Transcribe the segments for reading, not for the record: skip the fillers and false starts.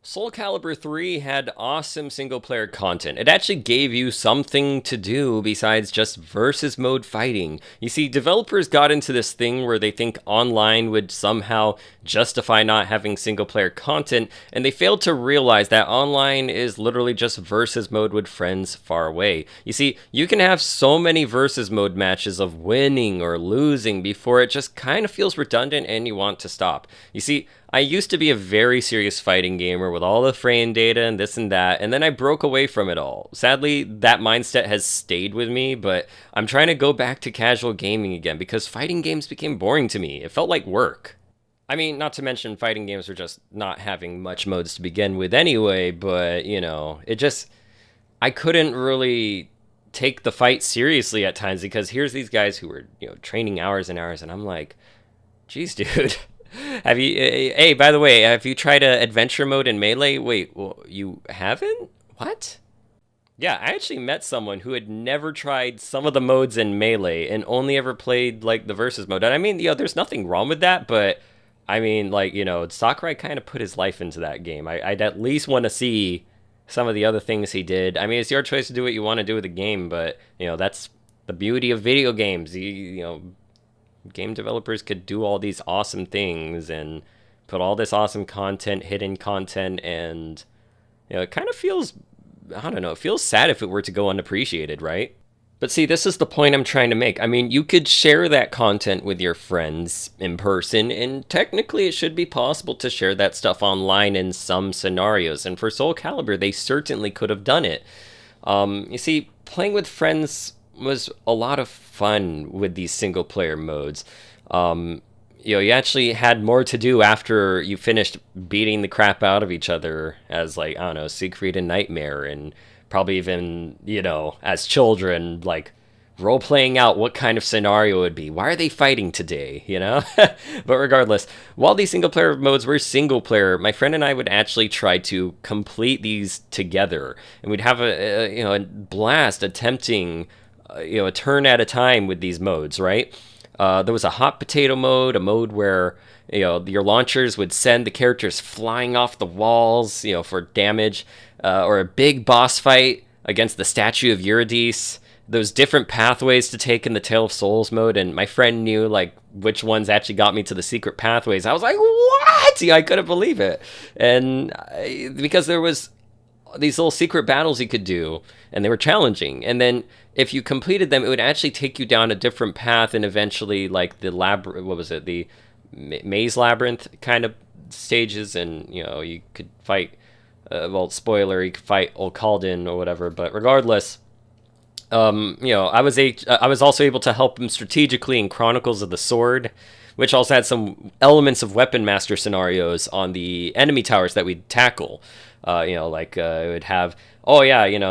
Soul Calibur 3 had awesome single player content. It actually gave you something to do besides just versus mode fighting. You see, developers got into this thing where they think online would somehow justify not having single player content, and they failed to realize that online is literally just versus mode with friends far away. You see, you can have so many versus mode matches of winning or losing before it just kind of feels redundant and you want to stop. You see, I used to be a very serious fighting gamer with all the frame data and this and that, and then I broke away from it all. Sadly, that mindset has stayed with me, but I'm trying to go back to casual gaming again because fighting games became boring to me. It felt like work. I mean, not to mention fighting games were just not having much modes to begin with anyway, but, it just, I couldn't really take the fight seriously at times because here's these guys who were, training hours and hours, and I'm like, geez, dude. Have you? Hey, by the way, have you tried a adventure mode in Melee? Wait, well, you haven't? What? Yeah, I actually met someone who had never tried some of the modes in Melee and only ever played like the versus mode. And I mean, there's nothing wrong with that, but I mean, like, Sakurai kind of put his life into that game. I'd at least want to see some of the other things he did. I mean, it's your choice to do what you want to do with the game, but that's the beauty of video games. Game developers could do all these awesome things and put all this awesome content, hidden content, and it kind of feels, I don't know, it feels sad if it were to go unappreciated, right? But see, this is the point I'm trying to make. I mean, you could share that content with your friends in person, and technically it should be possible to share that stuff online in some scenarios. And for Soul Calibur, they certainly could have done it. You see, playing with friends was a lot of fun with these single player modes. You actually had more to do after you finished beating the crap out of each other as, like, I don't know, Siegfried and Nightmare, and probably even, as children, like, role playing out what kind of scenario it would be. Why are they fighting today, But regardless, while these single player modes were single player, my friend and I would actually try to complete these together, and we'd have a blast attempting a turn at a time with these modes, right? There was a hot potato mode, a mode where your launchers would send the characters flying off the walls, for damage, or a big boss fight against the statue of Eurydice. Those different pathways to take in the Tale of Souls mode, and my friend knew like which ones actually got me to the secret pathways. I was like, what? I couldn't believe it, and because there was these little secret battles you could do, and they were challenging. And then if you completed them, it would actually take you down a different path, and eventually, like the the maze labyrinth kind of stages, and you could fight. Spoiler, you could fight Olcaldin or whatever. But regardless, I was also able to help him strategically in Chronicles of the Sword, which also had some elements of Weapon Master scenarios on the enemy towers that we'd tackle. It would have,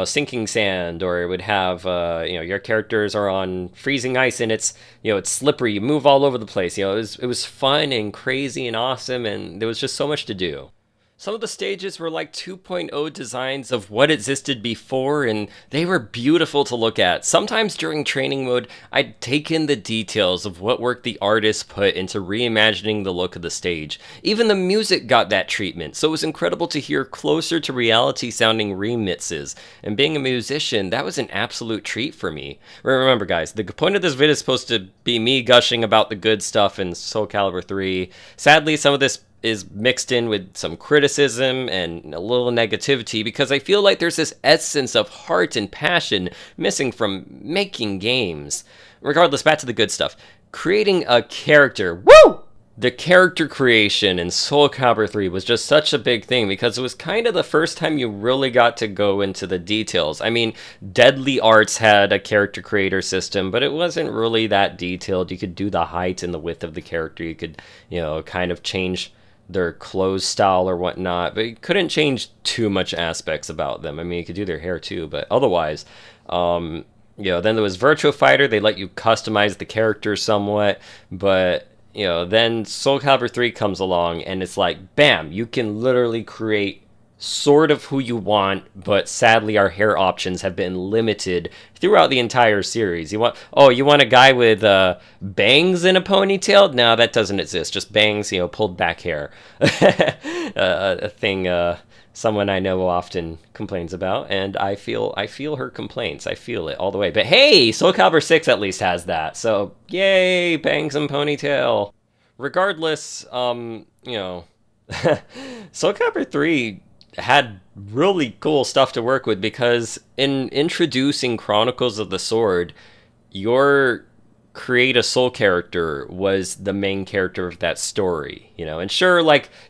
sinking sand, or it would have, your characters are on freezing ice and it's slippery. You move all over the place. It was fun and crazy and awesome, and there was just so much to do. Some of the stages were like 2.0 designs of what existed before, and they were beautiful to look at. Sometimes during training mode, I'd take in the details of what work the artist put into reimagining the look of the stage. Even the music got that treatment, so it was incredible to hear closer to reality sounding remixes. And being a musician, that was an absolute treat for me. Remember guys, the point of this video is supposed to be me gushing about the good stuff in Soul Calibur 3. Sadly, some of this is mixed in with some criticism and a little negativity because I feel like there's this essence of heart and passion missing from making games. Regardless, back to the good stuff. Creating a character. Woo! The character creation in Soul Calibur 3 was just such a big thing because it was kind of the first time you really got to go into the details. I mean, Deadly Arts had a character creator system, but it wasn't really that detailed. You could do the height and the width of the character. You could, kind of change their clothes style or whatnot, but you couldn't change too much aspects about them. I mean, you could do their hair too, but otherwise, then there was Virtua Fighter. They let you customize the character somewhat, but then Soul Calibur 3 comes along and it's like, bam, you can literally create sort of who you want, but sadly our hair options have been limited throughout the entire series. You want a guy with bangs in a ponytail? No, that doesn't exist. Just bangs, pulled back hair. A thing someone I know often complains about, and I feel her complaints. I feel it all the way. But hey, Soul Calibur 6 at least has that. So, yay, bangs and ponytail. Regardless, Soul Calibur 3 had really cool stuff to work with, because in introducing Chronicles of the Sword, your create a soul character was the main character of that story, and sure,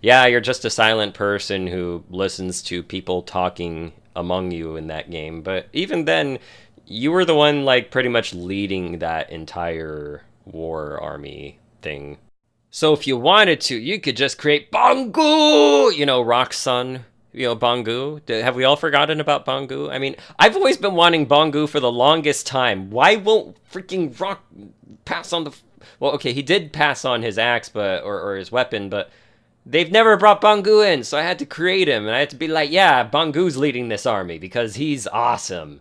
you're just a silent person who listens to people talking among you in that game, but even then, you were the one pretty much leading that entire war army thing. So if you wanted to, you could just create Bangu, Rock's son. Bangu. Have we all forgotten about Bangu? I mean, I've always been wanting Bangu for the longest time. Why won't freaking Rock pass on the... Well, okay, he did pass on his axe, or his weapon, but they've never brought Bangu in, so I had to create him, and I had to be like, yeah, Bangu's leading this army, because he's awesome.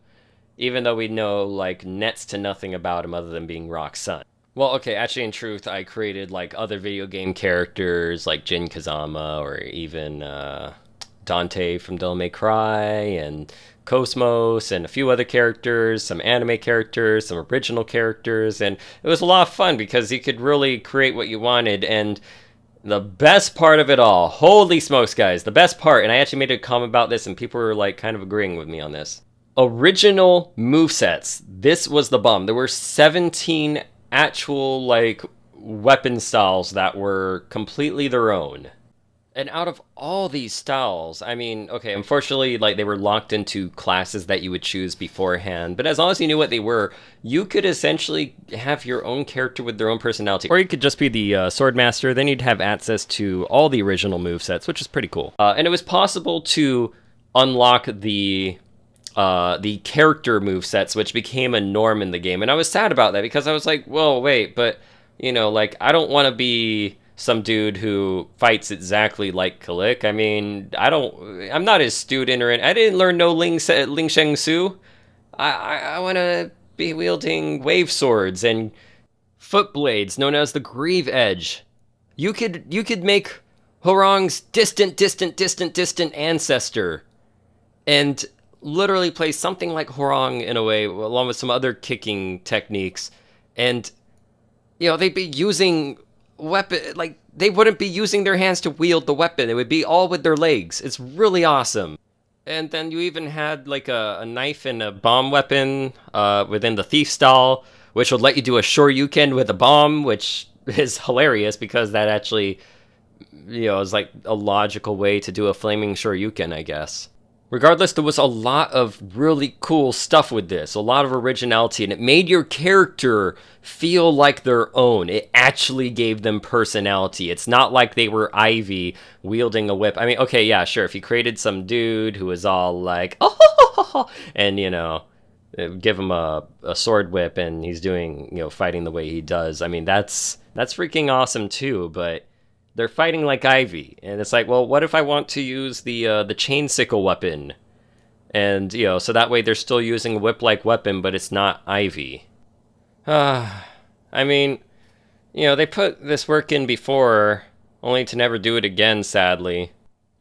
Even though we know, next to nothing about him other than being Rock's son. Well, okay, actually, in truth, I created, other video game characters, like Jin Kazama, or even, Dante from Devil May Cry, and Cosmos, and a few other characters, some anime characters, some original characters, and it was a lot of fun because you could really create what you wanted. And the best part of it all, holy smokes, guys, the best part, and I actually made a comment about this and people were kind of agreeing with me on this. Original movesets. This was the bomb. There were 17 actual weapon styles that were completely their own. And out of all these styles, I mean, okay, unfortunately, they were locked into classes that you would choose beforehand, but as long as you knew what they were, you could essentially have your own character with their own personality. Or you could just be the Swordmaster, then you'd have access to all the original movesets, which is pretty cool. And it was possible to unlock the character movesets, which became a norm in the game, and I was sad about that, because I was like, whoa, wait, but, I don't want to be some dude who fights exactly like Kalik. I mean, I'm not his student, I didn't learn no Ling Sheng Su. I want to be wielding wave swords and foot blades known as the Grieve Edge. You could make Horong's distant ancestor and literally play something like Horong in a way, along with some other kicking techniques, and they'd be using weapon, they wouldn't be using their hands to wield the weapon. It would be all with their legs. It's really awesome. And then you even had a knife and a bomb weapon within the thief style, which would let you do a shoryuken with a bomb, which is hilarious because that actually is a logical way to do a flaming shoryuken, I guess. Regardless, there was a lot of really cool stuff with this, a lot of originality, and it made your character feel like their own. It actually gave them personality. It's not like they were Ivy wielding a whip. I mean, okay, yeah, sure, if you created some dude who was all oh, and, give him a sword whip and he's doing, fighting the way he does, I mean, that's freaking awesome too, but they're fighting like Ivy, and it's well, what if I want to use the chain sickle weapon? And, so that way they're still using a whip-like weapon, but it's not Ivy. I mean, they put this work in before, only to never do it again, sadly.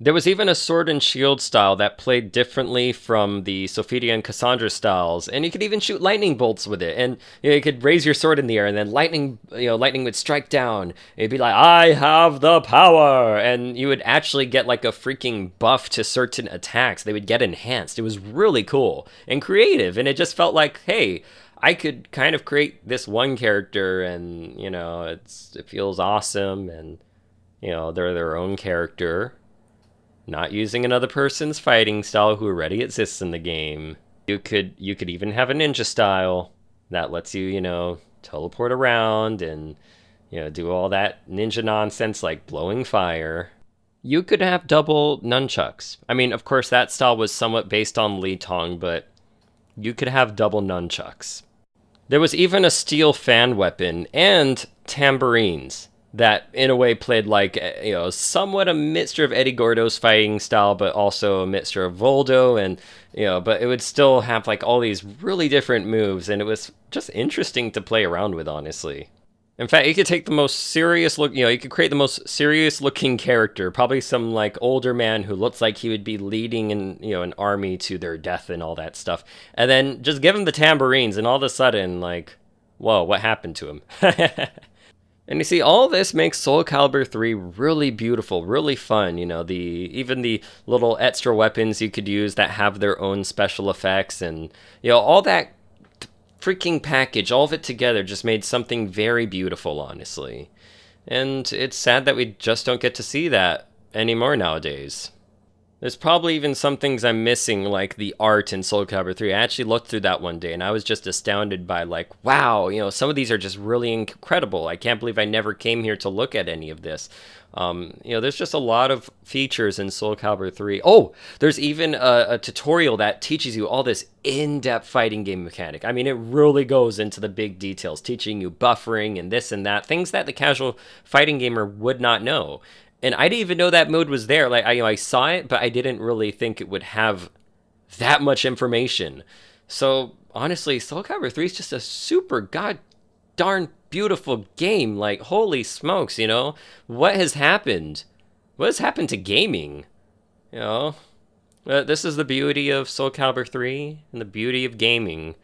There was even a sword and shield style that played differently from the Sophidia and Cassandra styles, and you could even shoot lightning bolts with it, and you could raise your sword in the air, and then lightning would strike down. It'd be like, I have the power, and you would actually get a freaking buff to certain attacks. They would get enhanced. It was really cool and creative, and it just felt like, hey, I could kind of create this one character, and it feels awesome, and they're their own character. Not using another person's fighting style who already exists in the game. You could even have a ninja style that lets you, teleport around and, do all that ninja nonsense like blowing fire. You could have double nunchucks. I mean, of course, that style was somewhat based on Li Tong, but you could have double nunchucks. There was even a steel fan weapon and tambourines. that in a way played like, somewhat a mixture of Eddie Gordo's fighting style, but also a mixture of Voldo, and but it would still have like all these really different moves, and it was just interesting to play around with, honestly. In fact, you could take the most serious look, you could create the most serious looking character, probably some like older man who looks like he would be leading an army to their death and all that stuff. And then just give him the tambourines and all of a sudden like, whoa, what happened to him? And you see, all this makes Soul Calibur 3 really beautiful, really fun. Even the little extra weapons you could use that have their own special effects, and all that freaking package, all of it together just made something very beautiful, honestly. And it's sad that we just don't get to see that anymore nowadays. There's probably even some things I'm missing, like the art in Soul Calibur 3. I actually looked through that one day, and I was just astounded by, like, wow, some of these are just really incredible. I can't believe I never came here to look at any of this. There's just a lot of features in Soul Calibur 3. Oh, there's even a tutorial that teaches you all this in-depth fighting game mechanic. I mean, it really goes into the big details, teaching you buffering and this and that, things that the casual fighting gamer would not know. And I didn't even know that mode was there. Like, I saw it, but I didn't really think it would have that much information. So, honestly, Soul Calibur 3 is just a super god darn beautiful game. Like, holy smokes, What has happened? What has happened to gaming? This is the beauty of Soul Calibur 3 and the beauty of gaming.